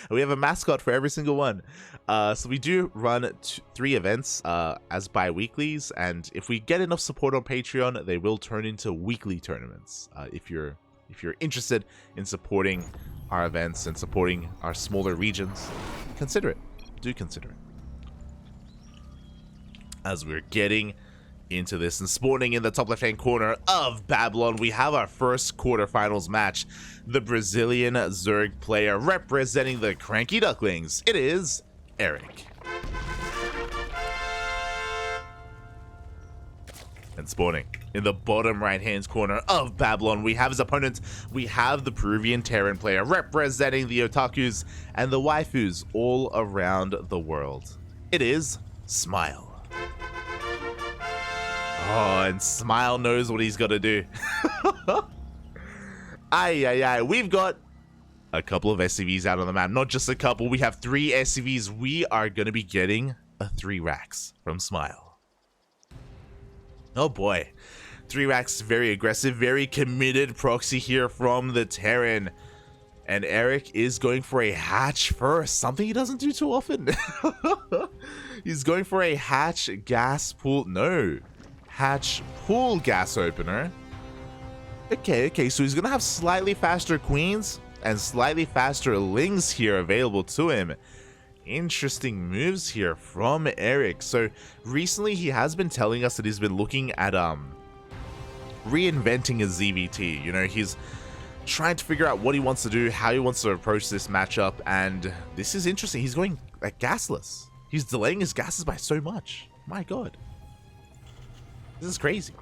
We have a mascot for every single one. So we do run 3 events as bi-weeklies, and if we get enough support on Patreon, they will turn into weekly tournaments. If you're interested in supporting our events and supporting our smaller regions, consider it. Do consider it. As we're getting into this and spawning in the top left hand corner of Babylon, we have our first quarterfinals match. The Brazilian Zerg player representing the Cranky Ducklings. It is Erik. And spawning in the bottom right hand corner of Babylon, we have his opponent. We have the Peruvian Terran player representing the otakus and the waifus all around the world. It is Smile. Oh, and Smile knows what he's got to do. Aye. We've got a couple of SCVs out on the map. Not just a couple. We have 3 SCVs. We are going to be getting a 3 racks from Smile. Oh boy. 3 racks, very aggressive, very committed proxy here from the Terran. And Erik is going for a hatch first. Something he doesn't do too often. He's going for a hatch gas pool. No. Hatch pool gas opener. Okay, so he's gonna have slightly faster queens and slightly faster lings here available to him. Interesting moves here from Erik. So recently he has been telling us that he's been looking at reinventing his ZvT. You know, he's trying to figure out what he wants to do, how he wants to approach this matchup, and this is interesting. He's going like gasless. He's delaying his gases by so much. My god. This is crazy.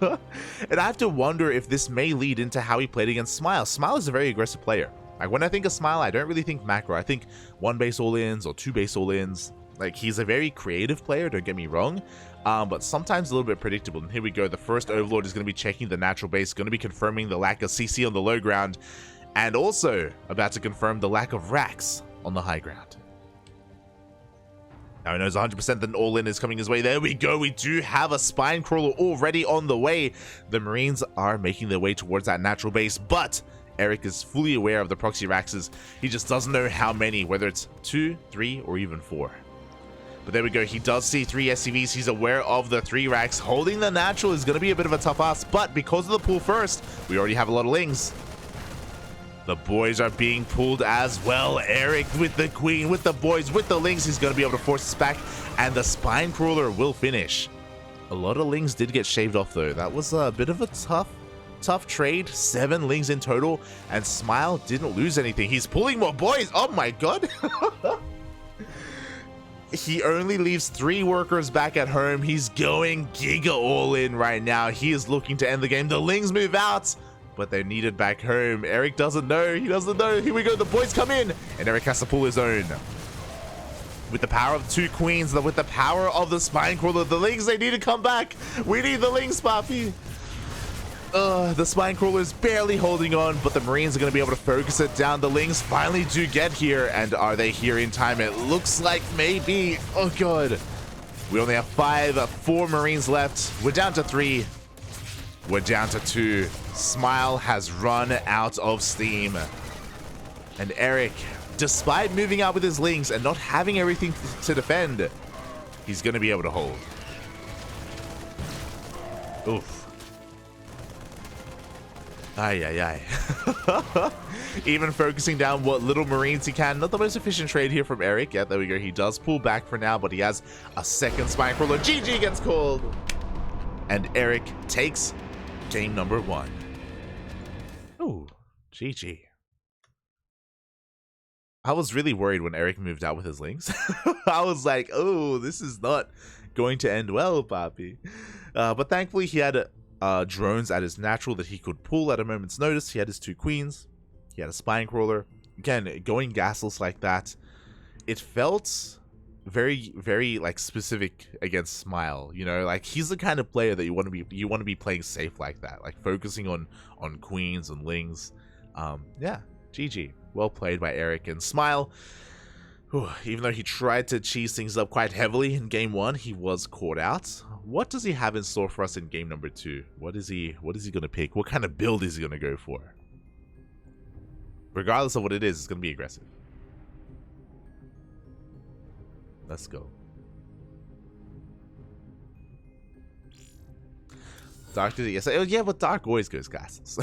And I have to wonder if this may lead into how he played against Smile. Smile is a very aggressive player. Like, when I think of Smile, I don't really think macro. I think 1 base all-ins or 2 base all-ins. Like, he's a very creative player, don't get me wrong. But sometimes a little bit predictable. And here we go. The first Overlord is going to be checking the natural base, going to be confirming the lack of CC on the low ground, and also about to confirm the lack of racks on the high ground. Now he knows 100% that an all-in is coming his way. There we go. We do have a spine crawler already on the way. The Marines are making their way towards that natural base, but Erik is fully aware of the proxy racks. He just doesn't know how many, whether it's 2, 3, or even 4. But there we go. He does see 3 SCVs. He's aware of the 3 racks. Holding the natural is going to be a bit of a tough ask, but because of the pull first, we already have a lot of lings. The boys are being pulled as well. Erik with the queen, with the boys, with the lings. He's going to be able to force this back, and the spine crawler will finish. A lot of lings did get shaved off, though. That was a bit of a tough trade. 7 lings in total, and Smile didn't lose anything. He's pulling more boys. Oh my god. He only leaves 3 workers back at home. He's going giga all in right now. He is looking to end the game. The lings move out, but they're needed back home. Erik doesn't know. He doesn't know. Here we go. The boys come in, and Erik has to pull his own. With the power of 2 queens, with the power of the spine crawler, the lings, they need to come back. We need the lings, Papi. The spine crawler is barely holding on, but the Marines are going to be able to focus it down. The lings finally do get here, and are they here in time? It looks like maybe. Oh god. We only have 4 Marines left. We're down to 3. We're down to 2. Smile has run out of steam. And Erik, despite moving out with his lings and not having everything to defend, he's going to be able to hold. Oof. Aye. Even focusing down what little Marines he can. Not the most efficient trade here from Erik. Yeah, there we go. He does pull back for now, but he has a second spine crawler. GG gets called. And Erik takes game number 1. Ooh, GG. I was really worried when Erik moved out with his lings. I was like, oh, this is not going to end well, Papi. But thankfully, he had drones at his natural that he could pull at a moment's notice. He had his 2 queens. He had a spine crawler. Again, going gasless like that, it felt very, very like specific against Smile. You know, like he's the kind of player that you want to be playing safe like that, like focusing on queens and lings. Yeah, GG. Well played by Erik. And Smile, even though he tried to cheese things up quite heavily in game 1, he was caught out. What does he have in store for us in game number 2? What is he going to pick? What kind of build is he going to go for? Regardless of what it is, it's going to be aggressive. Let's go. Dark did it yesterday. Oh, yeah, but Dark always goes castles.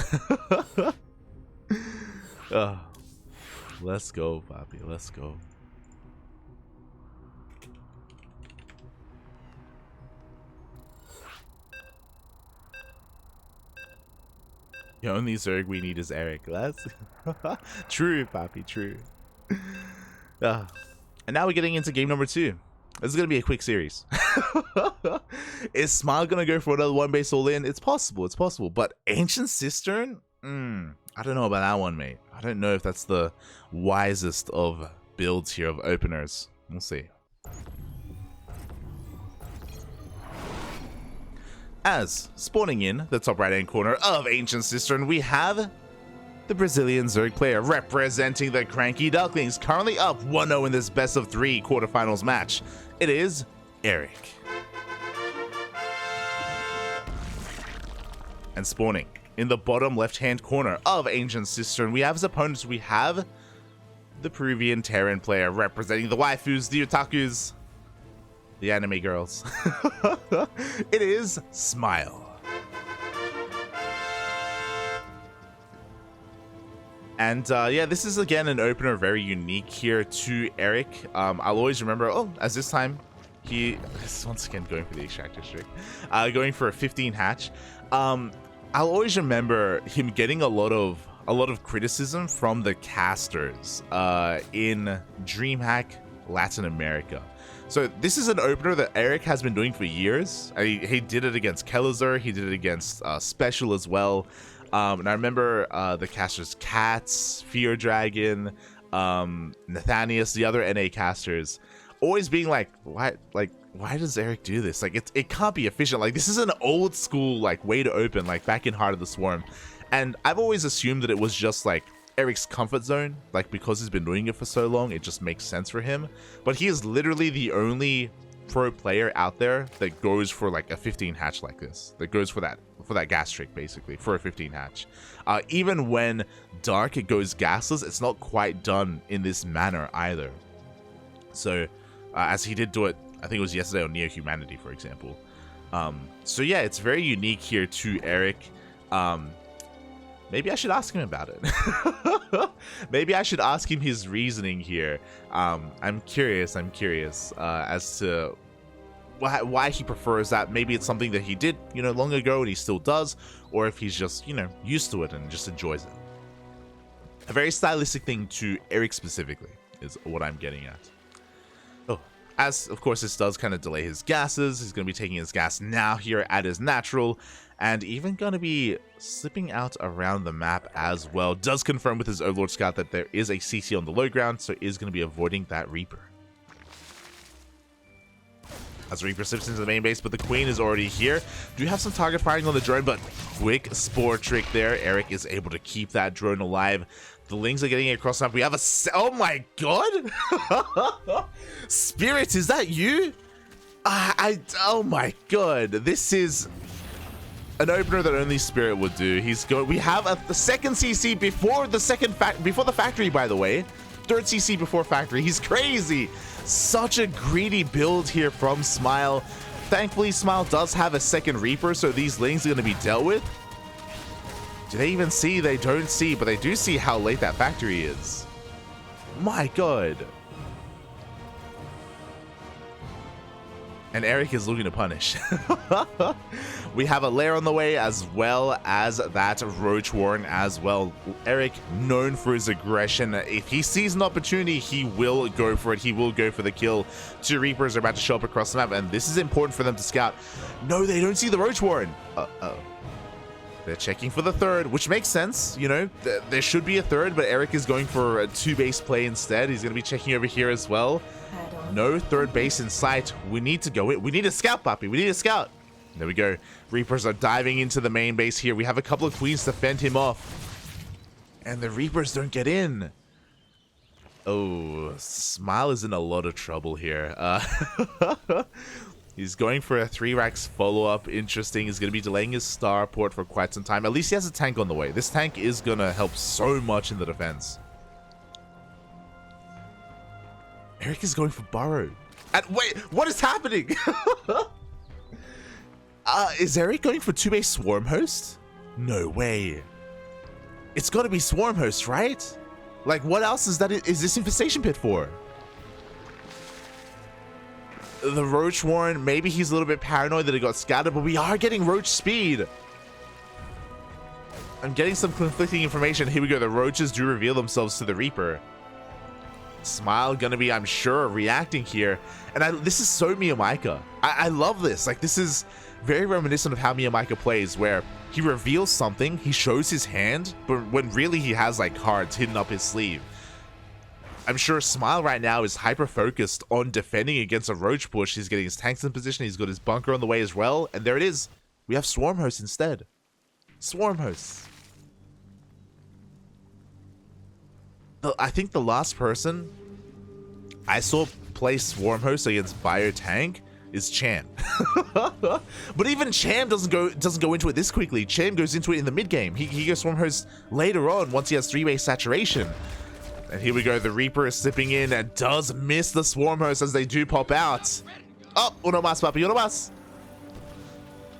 Let's go, Bobby. Let's go. The only Zerg we need is Erik. That's true, Papi, true. And now we're getting into game number 2. This is going to be a quick series. Is Smile going to go for another one base all in? It's possible, it's possible. But Ancient Cistern? I don't know about that one, mate. I don't know if that's the wisest of builds here, of openers. We'll see. As spawning in the top right-hand corner of Ancient Cistern, we have the Brazilian Zerg player representing the Cranky Ducklings, currently up 1-0 in this best of 3 quarterfinals match. It is Erik. And spawning in the bottom left-hand corner of Ancient Cistern, we have as opponents, we have the Peruvian Terran player representing the waifus, the otakus, the anime girls. It is Smile. And yeah, this is again an opener very unique here to Erik. I'll always remember, as this time he is once again going for the extract district, going for a 15 hatch. I'll always remember him getting a lot of criticism from the casters in DreamHack Latin America. So this is an opener that Erik has been doing for years. He did it against Kelazar, he did it against Special as well. And I remember the casters Cats, Fear Dragon, Nathanius, the other NA casters, always being like, why does Erik do this? Like, it can't be efficient. Like, this is an old school like way to open, like back in Heart of the Swarm. And I've always assumed that it was just like Erik's comfort zone, like because he's been doing it for so long, it just makes sense for him. But he is literally the only pro player out there that goes for like a 15 hatch like this, that goes for that gas trick, basically for a 15 hatch. Even when Dark it goes gasless, it's not quite done in this manner either. So as he did do it, I think it was yesterday on Neo Humanity, for example. So yeah, it's very unique here to Erik. Maybe I should ask him about it. Maybe I should ask him his reasoning here. I'm curious as to why he prefers that. Maybe it's something that he did, long ago and he still does, or if he's just, used to it and just enjoys it. A very stylistic thing to Erik specifically is what I'm getting at. As, of course, this does kind of delay his gases. He's going to be taking his gas now here at his natural, and even going to be slipping out around the map as well. Does confirm with his Overlord Scout that there is a CC on the low ground, so is going to be avoiding that Reaper. As Reaper slips into the main base, but the Queen is already here. Do have some target firing on the drone, but quick Spore trick there. Erik is able to keep that drone alive. The Lings are getting it across the map. We have oh my god! Spirit, is that you? Oh my god. This is an opener that only Spirit would do. We have the second CC before the factory, by the way. Third CC before factory. He's crazy. Such a greedy build here from Smile. Thankfully, Smile does have a second Reaper, so these Lings are going to be dealt with. Do they even see? They don't see, but they do see how late that factory is. My god. And Erik is looking to punish. We have a lair on the way, as well as that Roach Warren as well. Erik, known for his aggression. If he sees an opportunity, he will go for it. He will go for the kill. 2 Reapers are about to show up across the map, and this is important for them to scout. No, they don't see the Roach Warren. Uh-oh. They're checking for the third, which makes sense. There should be a third, but Erik is going for a 2-base play instead. He's going to be checking over here as well. No third base in sight. We need to go in. We need a scout, Papi. We need a scout. There we go. Reapers are diving into the main base here. We have a couple of Queens to fend him off. And the Reapers don't get in. Oh, Smile is in a lot of trouble here. He's going for a 3-racks follow-up. Interesting. He's going to be delaying his starport for quite some time. At least he has a tank on the way. This tank is going to help so much in the defense. Erik is going for burrow. And wait, what is happening? Is Erik going for 2-base swarm host? No way. It's got to be swarm host, right? Like, what else is this infestation pit for? The Roach Warren, maybe he's a little bit paranoid that it got scattered, but we are getting Roach speed. I'm getting some conflicting information. Here we go. The Roaches do reveal themselves to the Reaper. Smile gonna be, I'm sure, reacting here. And this is so Miyamika. I love this. Like, this is very reminiscent of how Miyamika plays, where he reveals something, he shows his hand, but when really he has like cards hidden up his sleeve. I'm sure Smile right now is hyper-focused on defending against a Roach push. He's getting his tanks in position. He's got his bunker on the way as well. And there it is. We have Swarm Hosts instead. Swarm Hosts. I think the last person I saw play Swarm Host against Bio Tank is Cham. But even Cham doesn't go into it this quickly. Cham goes into it in the mid game. He goes Swarm Host later on once he has 3-way saturation. And here we go, the Reaper is slipping in and does miss the Swarm Host as they do pop out. Oh, uno más, papi, uno más.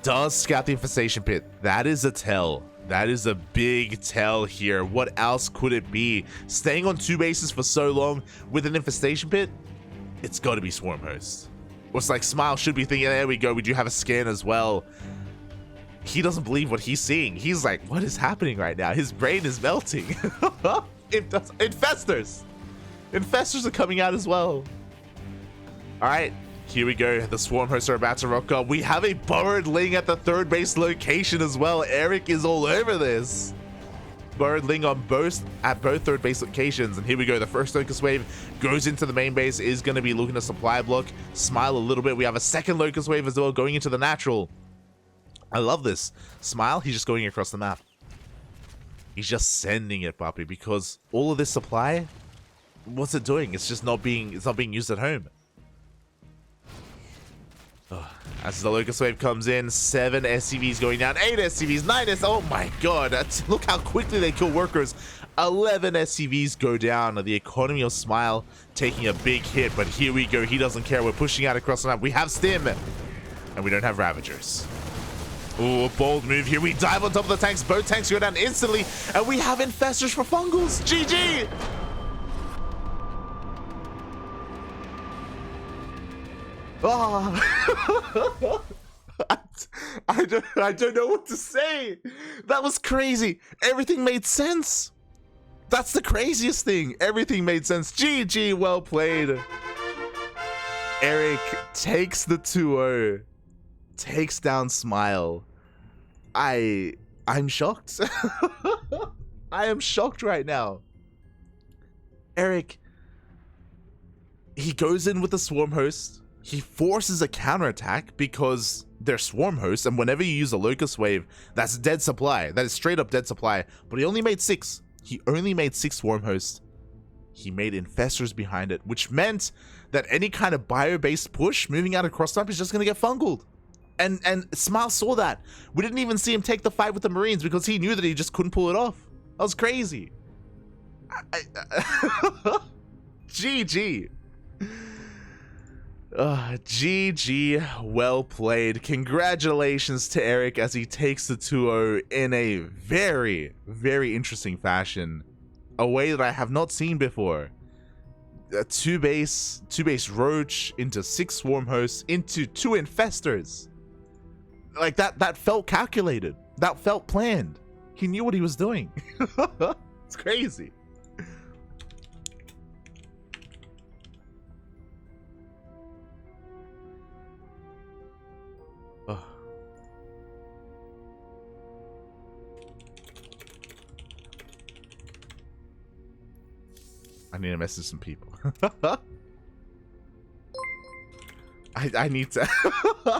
Does scout the infestation pit. That is a tell. That is a big tell here. What else could it be? Staying on 2 bases for so long with an infestation pit, it's got to be Swarm Host. It's like Smile should be thinking, there we go, we do have a scan as well. He doesn't believe what he's seeing. He's like, what is happening right now? His brain is melting. Infestors! Infestors are coming out as well. Alright, here we go. The Swarm Hosts are about to rock up. We have a Burrowed Ling at the 3rd base location as well. Erik is all over this. Burrowed Ling on at both 3rd base locations. And here we go. The first Locust Wave goes into the main base. Is going to be looking to supply block. Smile a little bit. We have a 2nd Locust Wave as well going into the natural. I love this. Smile, he's just going across the map. He's just sending it, Papi, because all of this supply, what's it doing? It's just not being used at home. Oh, as the Locust Wave comes in, 7 SCVs going down, 8 SCVs, 9 SCVs. Oh my god, look how quickly they kill workers. 11 SCVs go down. The economy of Smile taking a big hit, but here we go. He doesn't care. We're pushing out across the map. We have Stim, and we don't have Ravagers. Oh, bold move here. We dive on top of the tanks. Both tanks go down instantly. And we have Infestors for Fungals. GG! Oh. I don't know what to say. That was crazy. Everything made sense. That's the craziest thing. Everything made sense. GG, well played. Erik takes the 2-0. Takes down Smile. I'm shocked. I am shocked right now. Erik, he goes in with the Swarm Host. He forces a counterattack because they're Swarm Hosts, and whenever you use a Locust Wave, that's dead supply. That is straight up dead supply. But he only made 6. He only made 6 Swarm Hosts. He made Infestors behind it, which meant that any kind of bio-based push moving out across the map is just going to get fungled. And Smile saw that. We didn't even see him take the fight with the Marines because he knew that he just couldn't pull it off. That was crazy. GG. GG, well played. Congratulations to Erik as he takes the 2-0 in a very, very interesting fashion. A way that I have not seen before. A 2-base Roach into 6 Swarm Hosts into 2 Infestors. Like that felt calculated. That felt planned. He knew what he was doing. It's crazy. Oh. I need to message some people. I need to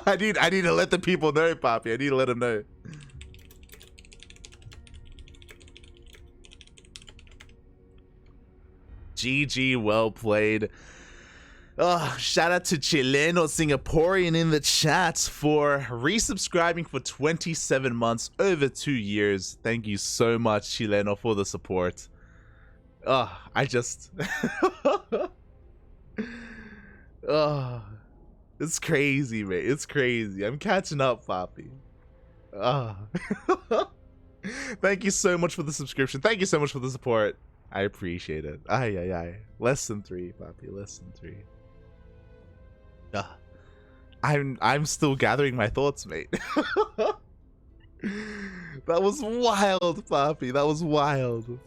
I need to let the people know, Poppy. I need to let them know. GG, well played. Oh, shout out to Chileno Singaporean in the chat for resubscribing for 27 months, over 2 years. Thank you so much, Chileno, for the support. Oh, I just Oh, it's crazy, mate. It's crazy. I'm catching up, Poppy. Ah. Thank you so much for the subscription. Thank you so much for the support. I appreciate it. Ay, ay, ay. Less than 3, Poppy. Less than 3. I'm still gathering my thoughts, mate. That was wild, Poppy. That was wild.